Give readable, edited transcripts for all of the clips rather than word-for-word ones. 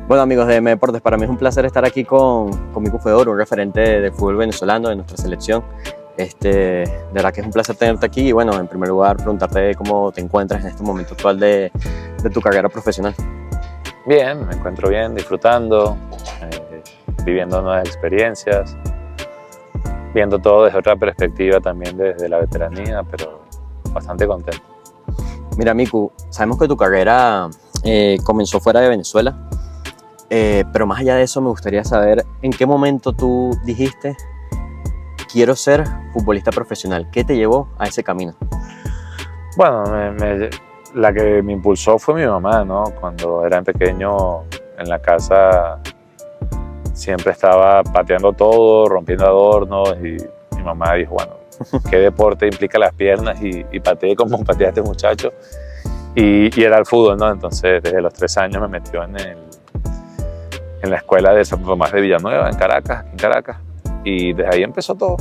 Bueno, amigos de M Deportes, para mí es un placer estar aquí con Miku Fedor, un referente del fútbol venezolano de nuestra selección. De verdad que es un placer tenerte aquí y bueno, en primer lugar preguntarte cómo te encuentras en este momento actual de tu carrera profesional. Bien, me encuentro bien, disfrutando, viviendo nuevas experiencias, viendo todo desde otra perspectiva también desde la veteranía, pero bastante contento. Mira, Miku, sabemos que tu carrera comenzó fuera de Venezuela, pero más allá de eso me gustaría saber en qué momento tú dijiste quiero ser futbolista profesional. ¿Qué te llevó a ese camino? Bueno, la que me impulsó fue mi mamá, ¿no? Cuando era pequeño en la casa siempre estaba pateando todo, rompiendo adornos y mi mamá dijo, bueno, ¿qué deporte implica las piernas? Y pateé como patea este muchacho y era el fútbol, ¿no? Entonces desde los 3 años me metió en la escuela de Santo Tomás de Villanueva, en Caracas, y desde ahí empezó todo.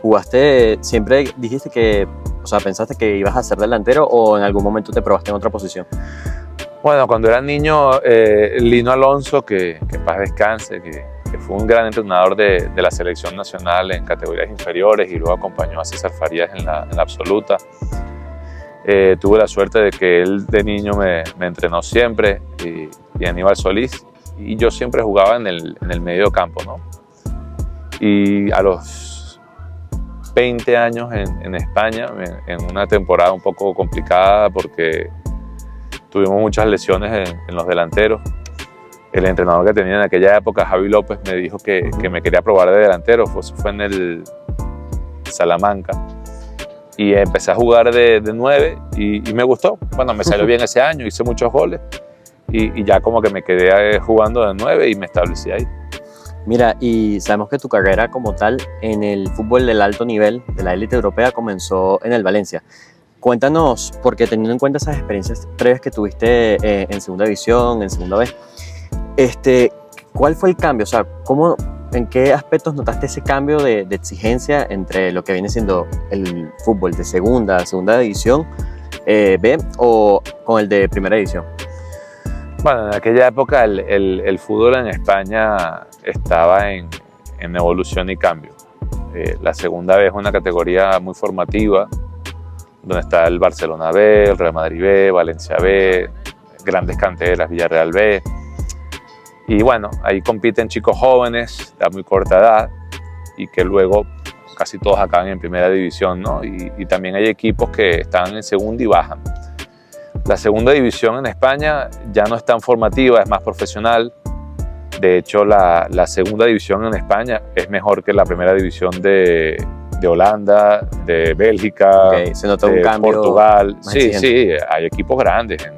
¿Jugaste, siempre dijiste que, o sea, pensaste que ibas a ser delantero o en algún momento te probaste en otra posición? Bueno, cuando era niño, Lino Alonso, que paz descanse, que fue un gran entrenador de la selección nacional en categorías inferiores y luego acompañó a César Farías en la absoluta. Tuve la suerte de que él de niño me entrenó siempre y Aníbal Solís, y yo siempre jugaba en el medio campo, ¿no? Y a los 20 años en España, en una temporada un poco complicada porque tuvimos muchas lesiones en los delanteros. El entrenador que tenía en aquella época, Javi López, me dijo que me quería probar de delantero. Fue en el Salamanca. Y empecé a jugar de 9 y me gustó. Bueno, me salió bien ese año, hice muchos goles. Y ya como que me quedé jugando de 9 y me establecí ahí. Mira, y sabemos que tu carrera como tal en el fútbol del alto nivel, de la élite europea, comenzó en el Valencia. Cuéntanos, porque teniendo en cuenta esas experiencias previas que tuviste en segunda división, en segunda B, ¿cuál fue el cambio? O sea, ¿en qué aspectos notaste ese cambio de exigencia entre lo que viene siendo el fútbol de segunda división B o con el de primera división? Bueno, en aquella época el fútbol en España estaba en evolución y cambio. La segunda B es una categoría muy formativa, donde está el Barcelona B, el Real Madrid B, Valencia B, grandes canteras, Villarreal B. Y bueno, ahí compiten chicos jóvenes de muy corta edad y que luego casi todos acaban en primera división, ¿no? Y también hay equipos que están en segunda y bajan. La segunda división en España ya no es tan formativa, es más profesional. De hecho, la segunda división en España es mejor que la primera división de Holanda, de Bélgica, se nota de un cambio Portugal. Sí, exigente. sí, hay equipos grandes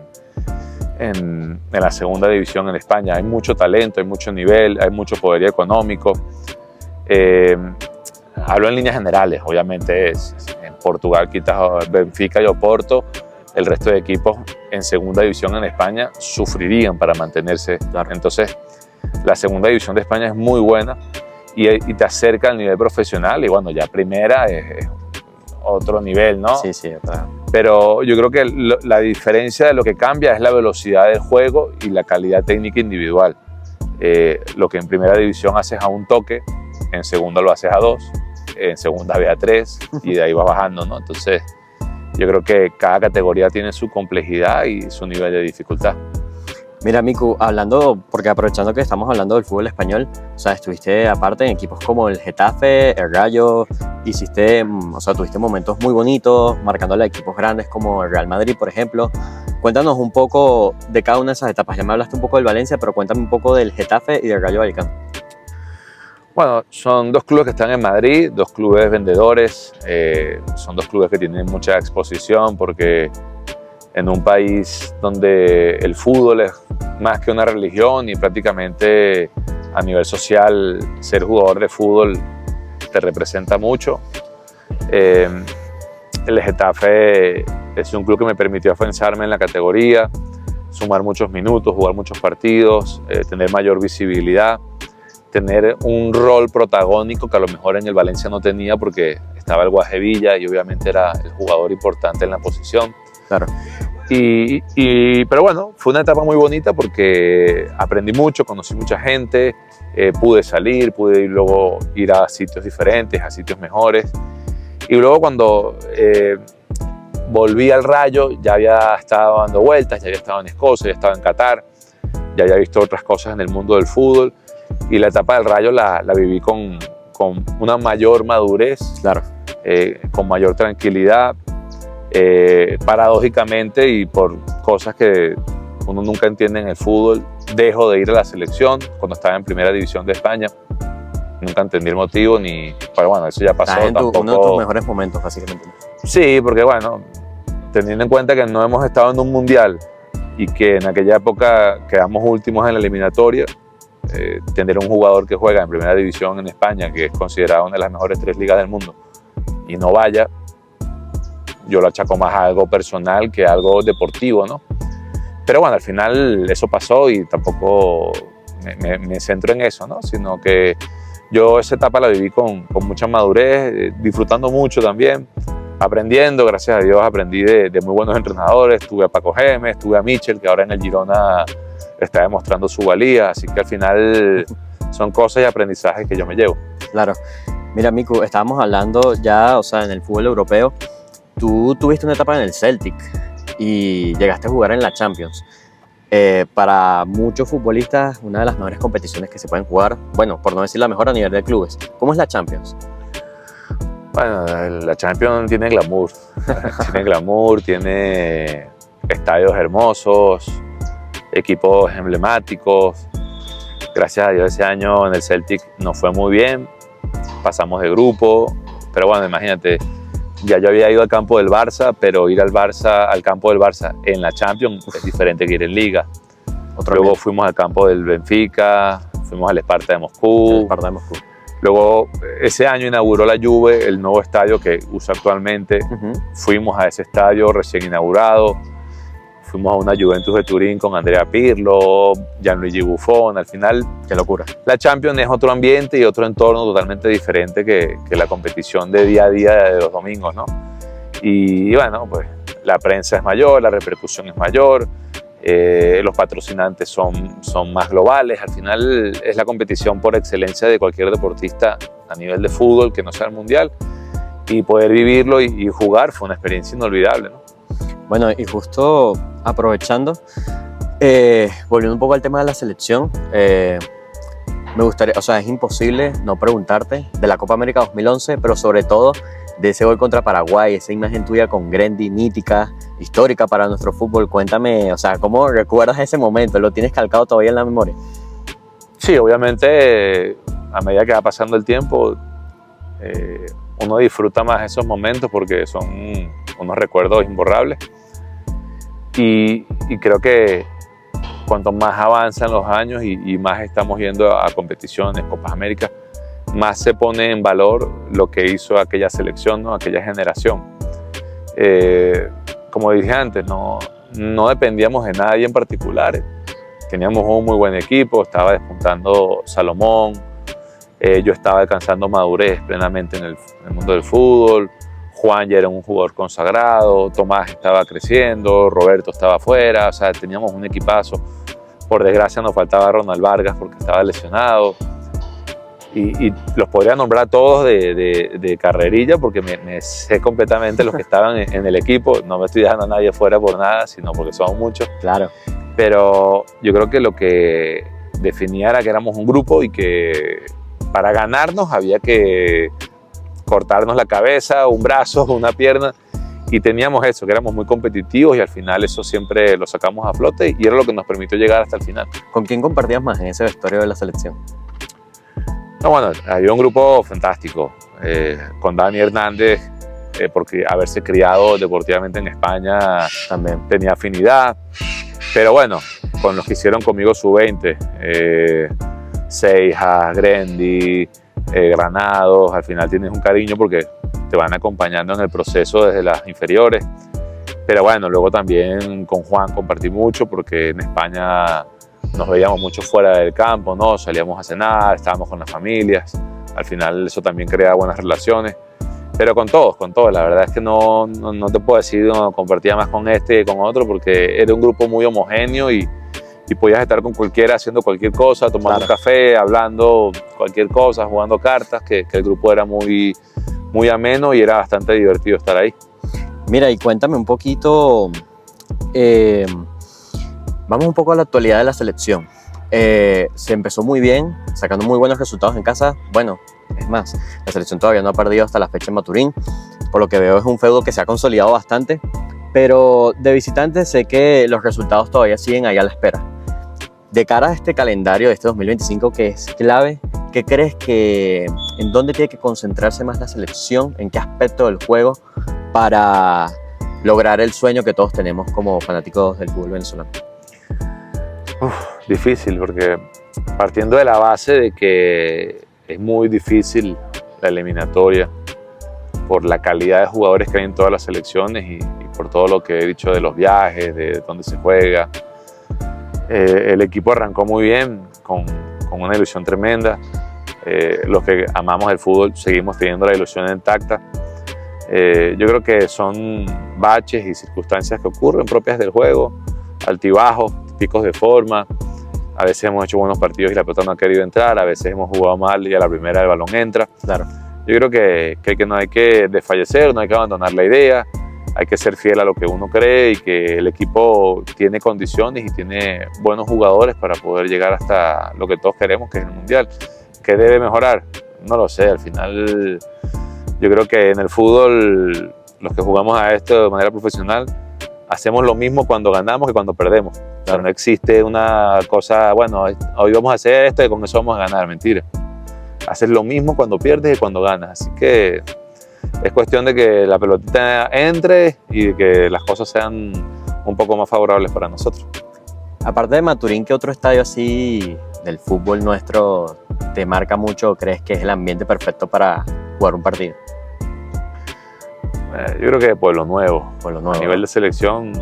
en la segunda división en España. Hay mucho talento, hay mucho nivel, hay mucho poderío económico. Hablo en líneas generales, obviamente en Portugal quitas Benfica y Oporto, el resto de equipos en segunda división en España sufrirían para mantenerse. Entonces, la segunda división de España es muy buena y te acerca al nivel profesional y bueno, ya primera es otro nivel, ¿no? Sí, sí, claro. Pero yo creo que la diferencia de lo que cambia es la velocidad del juego y la calidad técnica individual. Lo que en primera división haces a un toque, en segunda lo haces a 2, en segunda ve a 3 y de ahí vas bajando, ¿no? Entonces, yo creo que cada categoría tiene su complejidad y su nivel de dificultad. Mira, Miku, porque aprovechando que estamos hablando del fútbol español, o sea, estuviste aparte en equipos como el Getafe, el Rayo, tuviste momentos muy bonitos, marcándole a equipos grandes como el Real Madrid, por ejemplo. Cuéntanos un poco de cada una de esas etapas. Ya me hablaste un poco del Valencia, pero cuéntame un poco del Getafe y del Rayo Vallecano. Bueno, son 2 clubes que están en Madrid, 2 clubes vendedores, son 2 clubes que tienen mucha exposición porque en un país donde el fútbol es más que una religión y prácticamente a nivel social ser jugador de fútbol te representa mucho. El Getafe es un club que me permitió afianzarme en la categoría, sumar muchos minutos, jugar muchos partidos, tener mayor visibilidad, tener un rol protagónico que a lo mejor en el Valencia no tenía porque estaba el Guajevilla y obviamente era el jugador importante en la posición. Claro. Pero bueno, fue una etapa muy bonita porque aprendí mucho, conocí mucha gente, pude salir, pude luego ir a sitios diferentes, a sitios mejores. Y luego cuando volví al Rayo, ya había estado dando vueltas, ya había estado en Escocia, ya estaba en Qatar, ya había visto otras cosas en el mundo del fútbol. Y la etapa del Rayo la viví con una mayor madurez, Claro. con mayor tranquilidad. Paradójicamente y por cosas que uno nunca entiende en el fútbol, dejo de ir a la selección cuando estaba en primera división de España. Nunca entendí el motivo, pero bueno, eso ya pasó. Estás en tampoco... uno de tus mejores momentos, básicamente. Sí, porque bueno, teniendo en cuenta que no hemos estado en un mundial y que en aquella época quedamos últimos en la eliminatoria, tener un jugador que juega en primera división en España, que es considerado una de las mejores 3 ligas del mundo, y no vaya, yo lo achaco más a algo personal que a algo deportivo, ¿no? Pero bueno, al final eso pasó y tampoco me centro en eso, ¿no? Sino que yo esa etapa la viví con mucha madurez, disfrutando mucho también, aprendiendo, gracias a Dios aprendí de muy buenos entrenadores. Tuve a Paco Gémez, tuve a Michel, que ahora en el Girona está demostrando su valía, así que al final son cosas y aprendizajes que yo me llevo. Claro. Mira, Miku, estábamos hablando ya, o sea, en el fútbol europeo. Tú tuviste una etapa en el Celtic y llegaste a jugar en la Champions. Para muchos futbolistas, una de las mejores competiciones que se pueden jugar, bueno, por no decir la mejor a nivel de clubes. ¿Cómo es la Champions? Bueno, la Champions tiene glamour, tiene glamour, tiene estadios hermosos, equipos emblemáticos. Gracias a Dios ese año en el Celtic nos fue muy bien, pasamos de grupo, pero bueno, imagínate, ya yo había ido al campo del Barça, pero ir al campo del Barça en la Champions es diferente que ir en Liga. Luego fuimos al campo del Benfica, fuimos al Sparta de Moscú. Luego ese año inauguró la Juve, el nuevo estadio que usa actualmente. Fuimos a ese estadio recién inaugurado. Fuimos a una Juventus de Turín con Andrea Pirlo, Gianluigi Buffon. Al final, qué locura. La Champions es otro ambiente y otro entorno totalmente diferente que la competición de día a día de los domingos, ¿no? Y bueno, pues la prensa es mayor, la repercusión es mayor, los patrocinantes son más globales. Al final es la competición por excelencia de cualquier deportista a nivel de fútbol que no sea el mundial, y poder vivirlo y jugar fue una experiencia inolvidable, ¿no? Bueno, y justo aprovechando, volviendo un poco al tema de la selección, me gustaría, o sea, es imposible no preguntarte de la Copa América 2011, pero sobre todo de ese gol contra Paraguay, esa imagen tuya con Grendy, mítica, histórica para nuestro fútbol. Cuéntame, o sea, ¿cómo recuerdas ese momento? ¿Lo tienes calcado todavía en la memoria? Sí, obviamente, a medida que va pasando el tiempo, uno disfruta más esos momentos porque son unos recuerdos imborrables. Y creo que cuanto más avanzan los años y más estamos yendo a competiciones, Copas América, más se pone en valor lo que hizo aquella selección, ¿no? Aquella generación. Como dije antes, no dependíamos de nadie en particular. Teníamos un muy buen equipo, estaba despuntando Salomón, yo estaba alcanzando madurez plenamente en el mundo del fútbol. Juan ya era un jugador consagrado, Tomás estaba creciendo, Roberto estaba afuera, o sea, teníamos un equipazo. Por desgracia nos faltaba Ronald Vargas porque estaba lesionado. Y los podría nombrar todos de carrerilla porque me sé completamente los que estaban en el equipo. No me estoy dejando a nadie fuera por nada, sino porque son muchos. Claro. Pero yo creo que lo que definía era que éramos un grupo y que para ganarnos había que cortarnos la cabeza, un brazo, una pierna, y teníamos eso, que éramos muy competitivos y al final eso siempre lo sacamos a flote y era lo que nos permitió llegar hasta el final. ¿Con quién compartías más en ese vestuario de la selección? No, bueno, había un grupo fantástico, con Dani Hernández, porque haberse criado deportivamente en España también tenía afinidad, pero bueno, con los que hicieron conmigo sub-20, Seijas, Grendy, Granados, al final tienes un cariño porque te van acompañando en el proceso desde las inferiores. Pero bueno, luego también con Juan compartí mucho porque en España nos veíamos mucho fuera del campo, ¿no? Salíamos a cenar, estábamos con las familias. Al final eso también crea buenas relaciones. Pero con todos, la verdad es que no te puedo decir no, compartía más con este que con otro, porque era un grupo muy homogéneo y podías estar con cualquiera haciendo cualquier cosa, tomando un café, hablando cualquier cosa, jugando cartas, que el grupo era muy ameno y era bastante divertido estar ahí. Mira, y cuéntame un poquito, vamos un poco a la actualidad de la selección. Se empezó muy bien, sacando muy buenos resultados en casa. Bueno, es más, la selección todavía no ha perdido hasta la fecha en Maturín. Por lo que veo es un feudo que se ha consolidado bastante, pero de visitantes sé que los resultados todavía siguen ahí a la espera. De cara a este calendario de este 2025 que es clave, ¿qué crees en dónde tiene que concentrarse más la selección? ¿En qué aspecto del juego para lograr el sueño que todos tenemos como fanáticos del fútbol venezolano? Difícil, porque partiendo de la base de que es muy difícil la eliminatoria por la calidad de jugadores que hay en todas las selecciones y por todo lo que he dicho de los viajes, de dónde se juega. El equipo arrancó muy bien, con una ilusión tremenda. Los que amamos el fútbol seguimos teniendo la ilusión intacta. Yo creo que son baches y circunstancias que ocurren propias del juego, altibajos, picos de forma. A veces hemos hecho buenos partidos y la pelota no ha querido entrar, a veces hemos jugado mal y a la primera el balón entra. Claro. Yo creo que no hay que desfallecer, no hay que abandonar la idea, hay que ser fiel a lo que uno cree y que el equipo tiene condiciones y tiene buenos jugadores para poder llegar hasta lo que todos queremos, que es el Mundial. ¿Qué debe mejorar? No lo sé, al final yo creo que en el fútbol, los que jugamos a esto de manera profesional, hacemos lo mismo cuando ganamos que cuando perdemos. O sea, no existe una cosa, bueno, hoy vamos a hacer esto y con eso vamos a ganar, mentira. Haces lo mismo cuando pierdes y cuando ganas. Así que es cuestión de que la pelotita entre y de que las cosas sean un poco más favorables para nosotros. Aparte de Maturín, ¿qué otro estadio así del fútbol nuestro te marca mucho o crees que es el ambiente perfecto para jugar un partido? Yo creo que Pueblo Nuevo. A nivel de selección,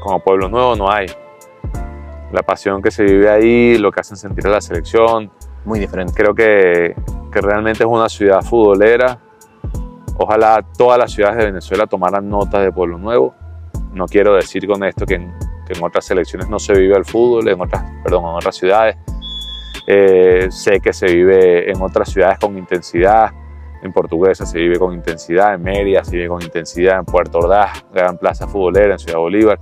como Pueblo Nuevo no hay. La pasión que se vive ahí, lo que hacen sentir a la selección. Muy diferente. Creo que realmente es una ciudad futbolera. Ojalá todas las ciudades de Venezuela tomaran nota de Pueblo Nuevo. No quiero decir con esto que en otras selecciones no se vive el fútbol, en otras ciudades. Sé que se vive en otras ciudades con intensidad. En Portuguesa se vive con intensidad, en Mérida se vive con intensidad, en Puerto Ordaz, gran plaza futbolera, en Ciudad Bolívar.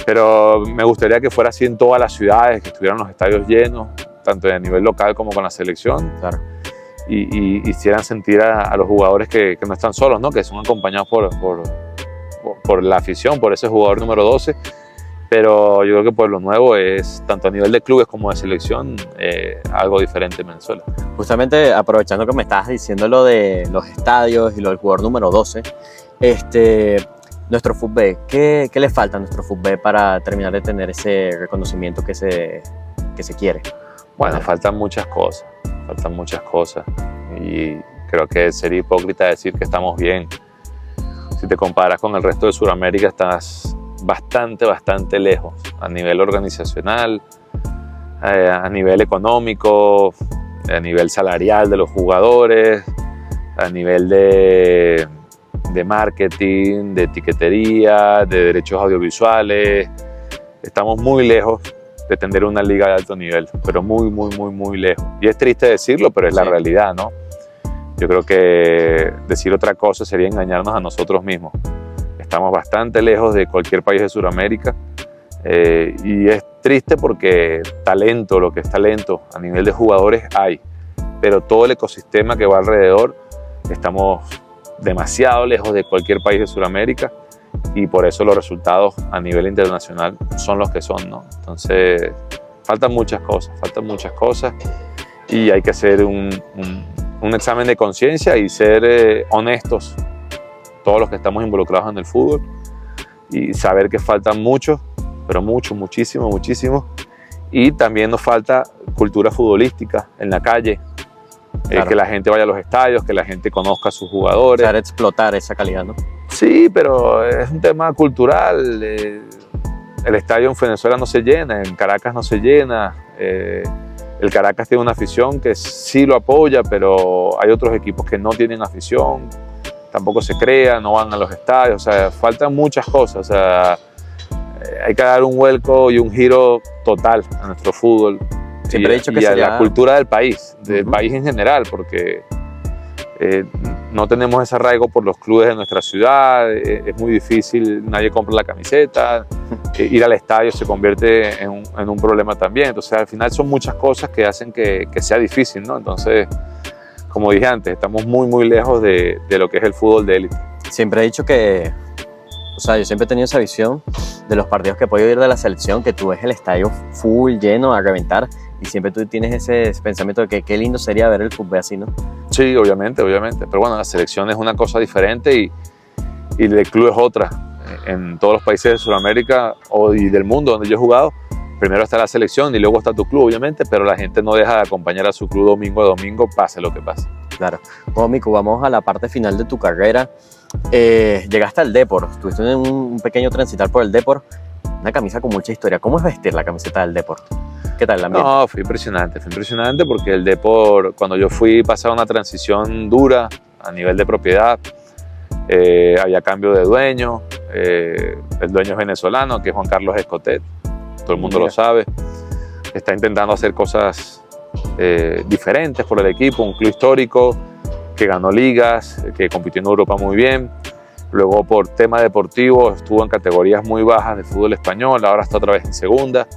Pero me gustaría que fuera así en todas las ciudades, que estuvieran los estadios llenos, tanto a nivel local como con la selección. Claro. Y hicieran sentir a los jugadores que no están solos, ¿no? Que son acompañados por la afición, por ese jugador número 12. Pero yo creo que Pueblo Nuevo es, tanto a nivel de clubes como de selección, algo diferente en Venezuela. Justamente aprovechando que me estabas diciendo lo de los estadios y lo del jugador número 12, nuestro fútbol, ¿qué le falta a nuestro fútbol para terminar de tener ese reconocimiento que se quiere? Bueno, faltan muchas cosas y creo que sería hipócrita decir que estamos bien. Si te comparas con el resto de Sudamérica, estás bastante lejos a nivel organizacional, a nivel económico, a nivel salarial de los jugadores, a nivel de marketing, de etiquetería, de derechos audiovisuales. Estamos muy lejos de tener una liga de alto nivel, pero muy lejos. Y es triste decirlo, pero es la realidad, ¿no? Yo creo que decir otra cosa sería engañarnos a nosotros mismos. Estamos bastante lejos de cualquier país de Sudamérica y es triste porque talento, lo que es talento a nivel de jugadores hay, pero todo el ecosistema que va alrededor, estamos demasiado lejos de cualquier país de Sudamérica y por eso los resultados a nivel internacional son los que son, ¿no? Entonces faltan muchas cosas y hay que hacer un examen de conciencia y ser honestos todos los que estamos involucrados en el fútbol y saber que faltan mucho, pero muchísimo y también nos falta cultura futbolística en la calle, claro. Que la gente vaya a los estadios, que la gente conozca a sus jugadores. Para explotar esa calidad, ¿no? Sí, pero es un tema cultural. El estadio en Venezuela no se llena, en Caracas no se llena. El Caracas tiene una afición que sí lo apoya, pero hay otros equipos que no tienen afición. tampoco se crea, no van a los estadios, o sea, faltan muchas cosas, o sea, hay que dar un vuelco y un giro total a nuestro fútbol. Siempre he dicho que y a sería... la cultura del país en general, porque no tenemos ese arraigo por los clubes de nuestra ciudad, es muy difícil, nadie compra la camiseta, ir al estadio se convierte en un problema también, entonces al final son muchas cosas que hacen que sea difícil, ¿no? Entonces, como dije antes, estamos muy lejos de lo que es el fútbol de élite. Siempre he dicho que, o sea, yo siempre he tenido esa visión de los partidos que he podido ir de la selección, que tú ves el estadio full, lleno, a reventar, y siempre tú tienes ese pensamiento de que qué lindo sería ver el fútbol así, ¿no? Sí, obviamente, pero bueno, la selección es una cosa diferente y el club es otra. En todos los países de Sudamérica y del mundo donde yo he jugado, primero está la selección y luego está tu club, obviamente, pero la gente no deja de acompañar a su club domingo a domingo, pase lo que pase. Claro. Bueno, Mico, vamos a la parte final de tu carrera. Llegaste al Depor, estuviste en un pequeño transitar por el Depor, una camisa con mucha historia. ¿Cómo es vestir la camiseta del Depor? ¿Qué tal el ambiente? No, fue impresionante porque el Depor, cuando yo fui, pasaba una transición dura a nivel de propiedad, había cambio de dueño, el dueño es venezolano, que es Juan Carlos Escotet, todo el mundo lo sabe, está intentando hacer cosas diferentes por el equipo, un club histórico que ganó ligas, que compitió en Europa muy bien. Luego, por tema deportivo, estuvo en categorías muy bajas del fútbol español, ahora está otra vez en segunda.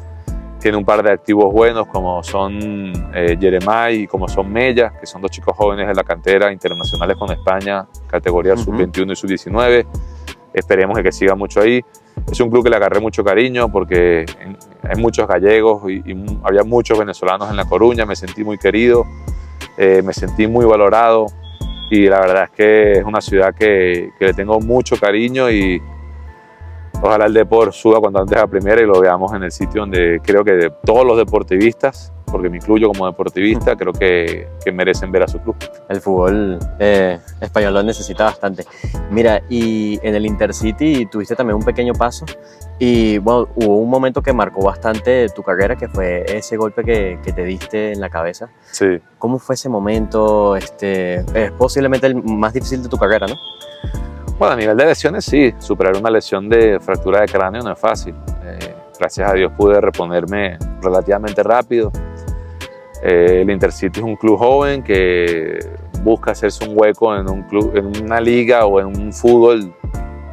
Tiene un par de activos buenos como son Jeremai y como son Mella, que son dos chicos jóvenes de la cantera, internacionales con España, categoría sub-21 y sub-19. Esperemos que siga mucho ahí. Es un club que le agarré mucho cariño porque hay muchos gallegos y había muchos venezolanos en La Coruña. Me sentí muy querido, me sentí muy valorado y la verdad es que es una ciudad que le tengo mucho cariño y ojalá el Depor suba cuanto antes a primera y lo veamos en el sitio donde creo que de todos los deportivistas, porque me incluyo como deportivista, creo que merecen ver a su club. El fútbol español lo necesita bastante. Mira, y en el Intercity tuviste también un pequeño paso y bueno, hubo un momento que marcó bastante tu carrera, que fue ese golpe que te diste en la cabeza. Sí. ¿Cómo fue ese momento? Es posiblemente el más difícil de tu carrera, ¿no? Bueno, a nivel de lesiones sí, superar una lesión de fractura de cráneo no es fácil. Gracias a Dios pude reponerme relativamente rápido. El Intercity es un club joven que busca hacerse un hueco en un club, en una liga o en un fútbol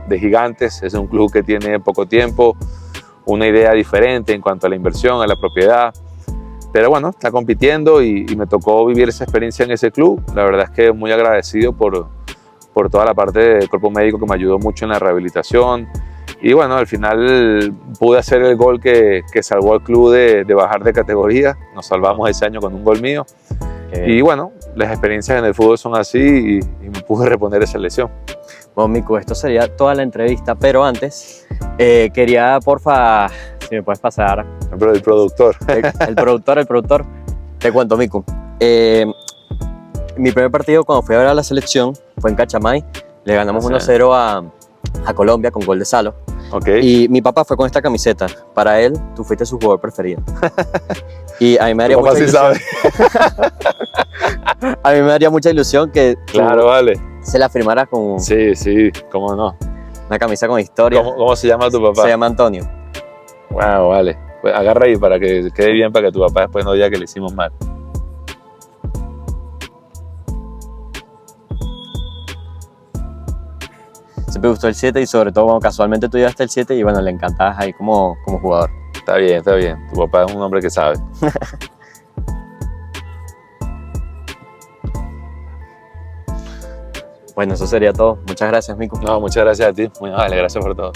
de gigantes. Es un club que tiene poco tiempo, una idea diferente en cuanto a la inversión, a la propiedad. Pero bueno, está compitiendo y me tocó vivir esa experiencia en ese club. La verdad es que muy agradecido por toda la parte del cuerpo médico que me ayudó mucho en la rehabilitación. Y bueno, al final pude hacer el gol que salvó al club de bajar de categoría. Nos salvamos ese año con un gol mío. Y bueno, las experiencias en el fútbol son así y me pude reponer esa lesión. Bueno, Mico, esto sería toda la entrevista, pero antes quería, porfa, si me puedes pasar. Pero el productor. El productor. Te cuento, Mico. Mi primer partido cuando fui a ver a la selección fue en Cachamay. Le ganamos 1-0 a Colombia con gol de Salo. Okay. Y mi papá fue con esta camiseta. Para él, tú fuiste su jugador preferido. Y a mí me daría mucha ilusión. A mí me daría mucha ilusión que claro, vale, se la firmara con... Sí, cómo no. Una camisa con historia. ¿Cómo se llama tu papá? Se llama Antonio. Wow, vale. Pues agarra ahí para que quede bien, para que tu papá después no diga que le hicimos mal. Siempre gustó el 7 y sobre todo, bueno, casualmente tú llevaste el 7 y bueno, le encantabas ahí como jugador. Está bien. Tu papá es un hombre que sabe. Bueno, eso sería todo. Muchas gracias, Mico. No, muchas gracias a ti. Muy amable, gracias por todo.